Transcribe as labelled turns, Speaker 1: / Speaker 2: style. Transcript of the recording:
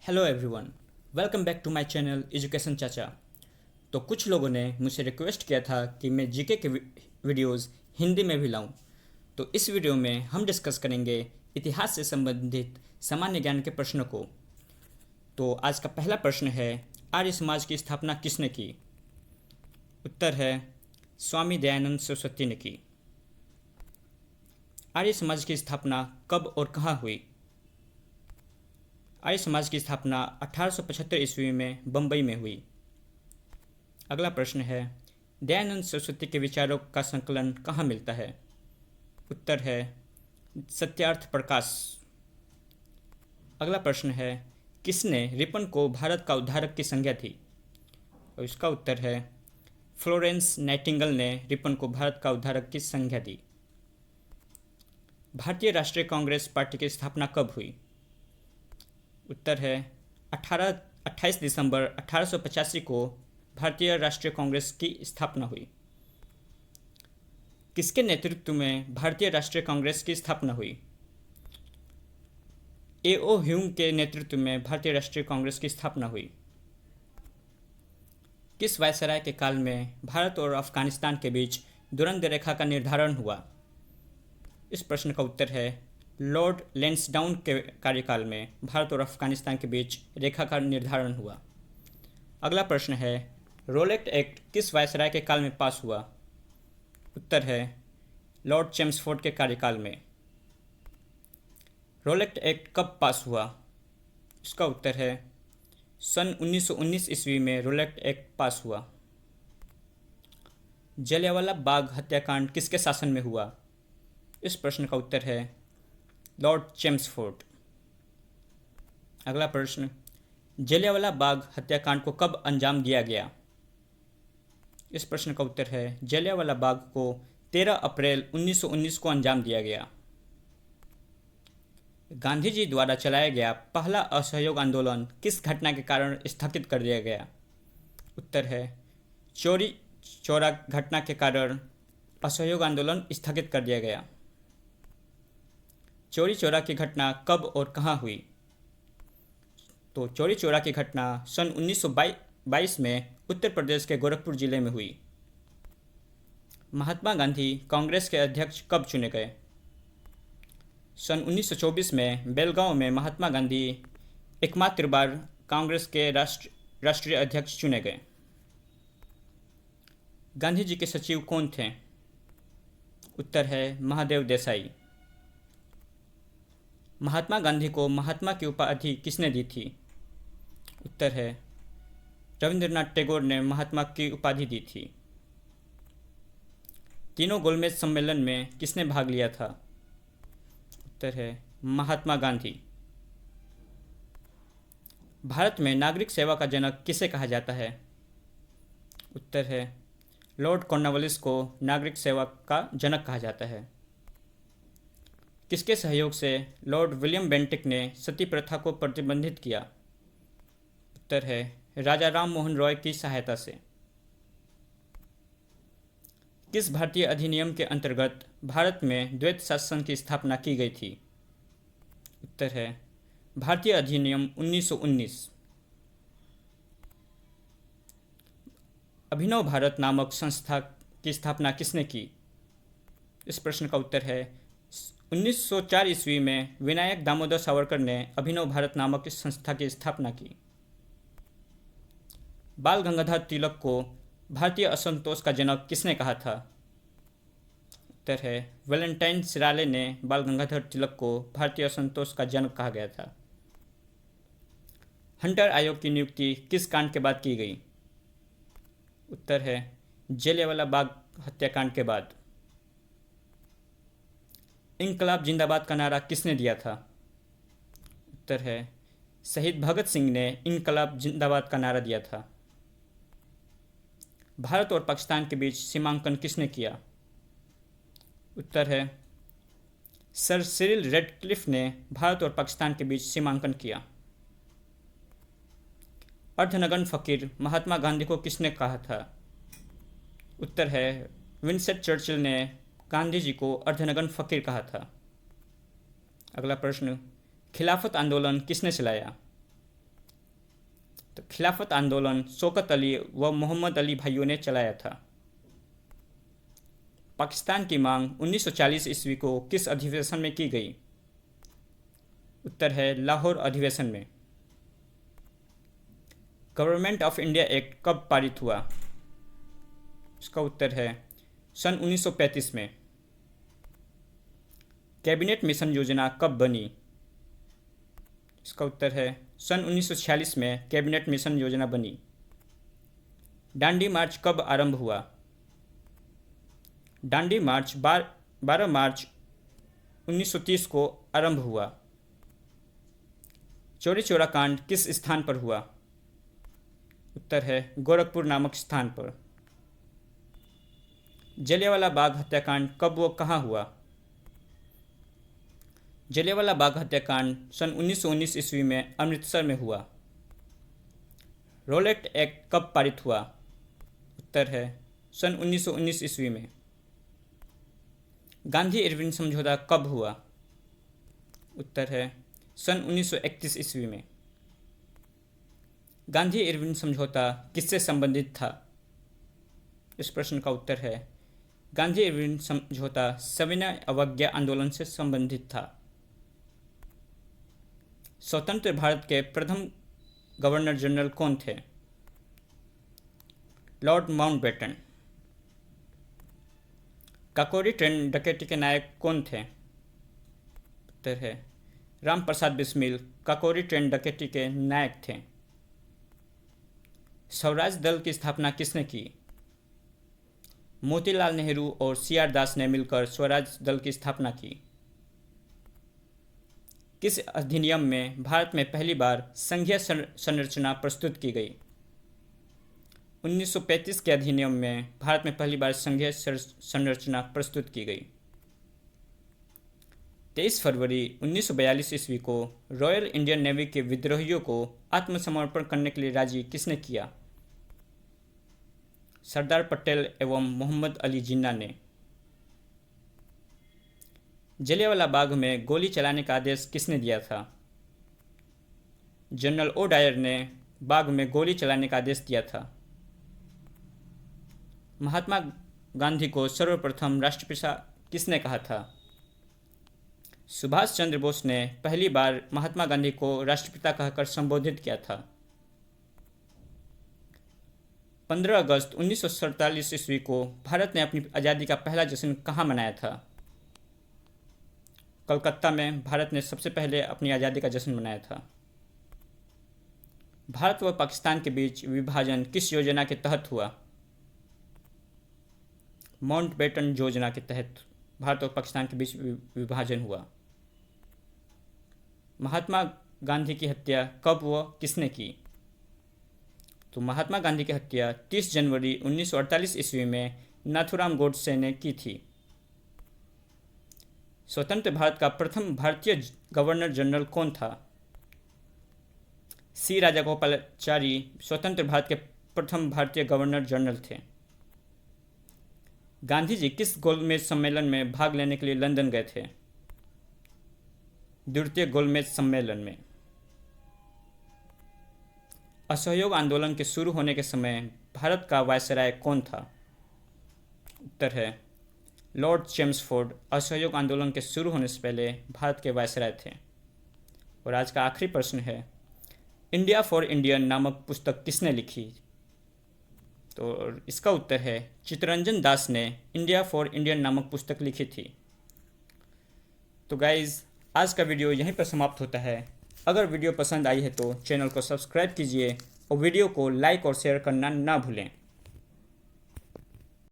Speaker 1: Hello everyone, welcome back to my channel education Chacha. तो कुछ लोगों ने मुझसे रिक्वेस्ट किया था कि मैं जीके के वीडियोस हिंदी में भी लाऊं। तो इस वीडियो में हम डिस्कस करेंगे इतिहास से संबंधित सामान्य ज्ञान के प्रश्नों को। तो आज का पहला प्रश्न है, आर्य समाज की स्थापना किसने की? उत्तर है स्वामी दयानंद सरस्वती ने की। आर्य समाज की स्थापना कब और कहाँ हुई? आर्य समाज की स्थापना 1875 ईस्वी में बम्बई में हुई। अगला प्रश्न है, दयानंद सरस्वती के विचारों का संकलन कहाँ मिलता है? उत्तर है सत्यार्थ प्रकाश। अगला प्रश्न है, किसने रिपन को भारत का उद्धारक की संज्ञा दी? और इसका उत्तर है फ्लोरेंस नाइटिंगेल ने रिपन को भारत का उद्धारक की संज्ञा दी। भारतीय राष्ट्रीय कांग्रेस पार्टी की स्थापना कब हुई? उत्तर है 28 दिसंबर 1885 को भारतीय राष्ट्रीय कांग्रेस की स्थापना हुई। किसके नेतृत्व में भारतीय राष्ट्रीय कांग्रेस की स्थापना हुई? ए.ओ. ह्यूम के नेतृत्व में भारतीय राष्ट्रीय कांग्रेस की स्थापना हुई। किस वायसराय के काल में भारत और अफगानिस्तान के बीच दुरंत रेखा का निर्धारण हुआ? इस प्रश्न का उत्तर है लॉर्ड लैंसडाउन के कार्यकाल में भारत और अफगानिस्तान के बीच रेखा का निर्धारण हुआ। अगला प्रश्न है, रोलेट एक्ट किस वायसराय के काल में पास हुआ? उत्तर है लॉर्ड चेम्सफोर्ड के कार्यकाल में। रोलेट एक्ट कब पास हुआ? इसका उत्तर है सन 1919 ईस्वी में रोलेट एक्ट पास हुआ। जलियांवाला बाग हत्याकांड किसके शासन में हुआ? इस प्रश्न का उत्तर है लॉर्ड चेम्सफोर्ड। अगला प्रश्न, जलियांवाला बाग हत्याकांड को कब अंजाम दिया गया? इस प्रश्न का उत्तर है जलियांवाला बाग को 13 अप्रैल 1919 को अंजाम दिया गया। गांधी जी द्वारा चलाया गया पहला असहयोग आंदोलन किस घटना के कारण स्थगित कर दिया गया? उत्तर है चौरी चौरा घटना के कारण असहयोग आंदोलन स्थगित कर दिया गया। चौरी चौरा की घटना कब और कहाँ हुई? तो चौरी चौरा की घटना सन 1922 में उत्तर प्रदेश के गोरखपुर जिले में हुई। महात्मा गांधी कांग्रेस के अध्यक्ष कब चुने गए? सन 1924 में बेलगांव में महात्मा गांधी एकमात्र बार कांग्रेस के राष्ट्रीय अध्यक्ष चुने गए। गांधी जी के सचिव कौन थे? उत्तर है महादेव देसाई। महात्मा गांधी को महात्मा की उपाधि किसने दी थी? उत्तर है रविंद्रनाथ टैगोर ने महात्मा की उपाधि दी थी। तीनों गोलमेज सम्मेलन में किसने भाग लिया था? उत्तर है महात्मा गांधी। भारत में नागरिक सेवा का जनक किसे कहा जाता है? उत्तर है लॉर्ड कॉर्नवालिस को नागरिक सेवा का जनक कहा जाता है। किसके सहयोग से लॉर्ड विलियम बेंटिक ने सती प्रथा को प्रतिबंधित किया? उत्तर है राजा राम मोहन रॉय की सहायता से। किस भारतीय अधिनियम के अंतर्गत भारत में द्वैत शासन की स्थापना की गई थी? उत्तर है भारतीय अधिनियम 1919। अभिनव भारत नामक संस्था की स्थापना किसने की? इस प्रश्न का उत्तर है 1904 ईस्वी में विनायक दामोदर सावरकर ने अभिनव भारत नामक इस संस्था की स्थापना की। बाल गंगाधर तिलक को भारतीय असंतोष का जनक किसने कहा था? उत्तर है वैलेंटाइन सिराले ने बाल गंगाधर तिलक को भारतीय असंतोष का जनक कहा गया था। हंटर आयोग की नियुक्ति किस कांड के बाद की गई? उत्तर है जलियांवाला बाग हत्याकांड के बाद। इनकलाब जिंदाबाद का नारा किसने दिया था? उत्तर है शहीद भगत सिंह ने इनकलाब जिंदाबाद का नारा दिया था। भारत और पाकिस्तान के बीच सीमांकन किसने किया? उत्तर है सर सिरिल रेडक्लिफ ने भारत और पाकिस्तान के बीच सीमांकन किया। अर्धनग्न फकीर महात्मा गांधी को किसने कहा था? उत्तर है विंस्टन चर्चिल ने गांधी जी को अर्धनग्न फकीर कहा था। अगला प्रश्न, खिलाफत आंदोलन किसने चलाया? तो खिलाफत आंदोलन शौकत अली व मोहम्मद अली भाइयों ने चलाया था। पाकिस्तान की मांग 1940 ईस्वी को किस अधिवेशन में की गई? उत्तर है लाहौर अधिवेशन में। गवर्नमेंट ऑफ इंडिया एक्ट कब पारित हुआ? इसका उत्तर है सन 1935 में। कैबिनेट मिशन योजना कब बनी? इसका उत्तर है सन 1946 में कैबिनेट मिशन योजना बनी। दांडी मार्च कब आरंभ हुआ? दांडी मार्च 12 मार्च 1930 को आरंभ हुआ। चौरी चौरा कांड किस स्थान पर हुआ? उत्तर है गोरखपुर नामक स्थान पर। जलियांवाला बाग हत्याकांड कब व कहाँ हुआ? जलियांवाला बाग हत्याकांड सन 1919 ईस्वी में अमृतसर में हुआ। रोलेट एक्ट कब पारित हुआ? उत्तर है सन 1919 ईस्वी में। गांधी इरविन समझौता कब हुआ? उत्तर है सन 1931 ईस्वी में। गांधी इरविन समझौता किससे संबंधित था? इस प्रश्न का उत्तर है गांधी इरविन समझौता सविनय अवज्ञा आंदोलन से संबंधित था। स्वतंत्र भारत के प्रथम गवर्नर जनरल कौन थे? Lord Mountbatten. काकोरी ट्रेन डकैती के नायक कौन थे? उत्तर है राम प्रसाद बिस्मिल काकोरी ट्रेन डकैती के नायक थे। स्वराज दल की स्थापना किसने की? मोतीलाल नेहरू और CR दास ने मिलकर स्वराज दल की स्थापना की। किस अधिनियम में भारत में पहली बार संघीय संरचना प्रस्तुत की गई? 1935 के अधिनियम में भारत में पहली बार संघीय संरचना प्रस्तुत की गई। 23 फरवरी 1942 ईस्वी को रॉयल इंडियन नेवी के विद्रोहियों को आत्मसमर्पण करने के लिए राजी किसने किया? सरदार पटेल एवं मोहम्मद अली जिन्ना ने। जलियांवाला बाग में गोली चलाने का आदेश किसने दिया था? जनरल ओ डायर ने बाग में गोली चलाने का आदेश दिया था। महात्मा गांधी को सर्वप्रथम राष्ट्रपिता किसने कहा था? सुभाष चंद्र बोस ने पहली बार महात्मा गांधी को राष्ट्रपिता कहकर संबोधित किया था। 15 अगस्त 1947 ईस्वी को भारत ने अपनी आज़ादी का पहला जश्न कहाँ मनाया था? कलकत्ता में भारत ने सबसे पहले अपनी आज़ादी का जश्न मनाया था। भारत व पाकिस्तान के बीच विभाजन किस योजना के तहत हुआ? माउंटबेटन योजना के तहत भारत और पाकिस्तान के बीच विभाजन हुआ। महात्मा गांधी की हत्या कब व किसने की? तो महात्मा गांधी की हत्या 30 जनवरी 1948 ईस्वी में नाथूराम गोडसे ने की थी। स्वतंत्र भारत का प्रथम भारतीय गवर्नर जनरल कौन था? C राजागोपालाचारी स्वतंत्र भारत के प्रथम भारतीय गवर्नर जनरल थे। गांधी जी किस गोलमेज सम्मेलन में भाग लेने के लिए लंदन गए थे? द्वितीय गोलमेज सम्मेलन में। असहयोग आंदोलन के शुरू होने के समय भारत का वायसराय कौन था? उत्तर है लॉर्ड चेम्सफोर्ड असहयोग आंदोलन के शुरू होने से पहले भारत के वायसराय थे। और आज का आखिरी प्रश्न है इंडिया फॉर इंडियन नामक पुस्तक किसने लिखी? तो इसका उत्तर है चित्तरंजन दास ने इंडिया फॉर इंडियन नामक पुस्तक लिखी थी। तो गाइज़ आज का वीडियो यहीं पर समाप्त होता है। अगर वीडियो पसंद आई है तो चैनल को सब्सक्राइब कीजिए और वीडियो को लाइक और शेयर करना ना भूलें।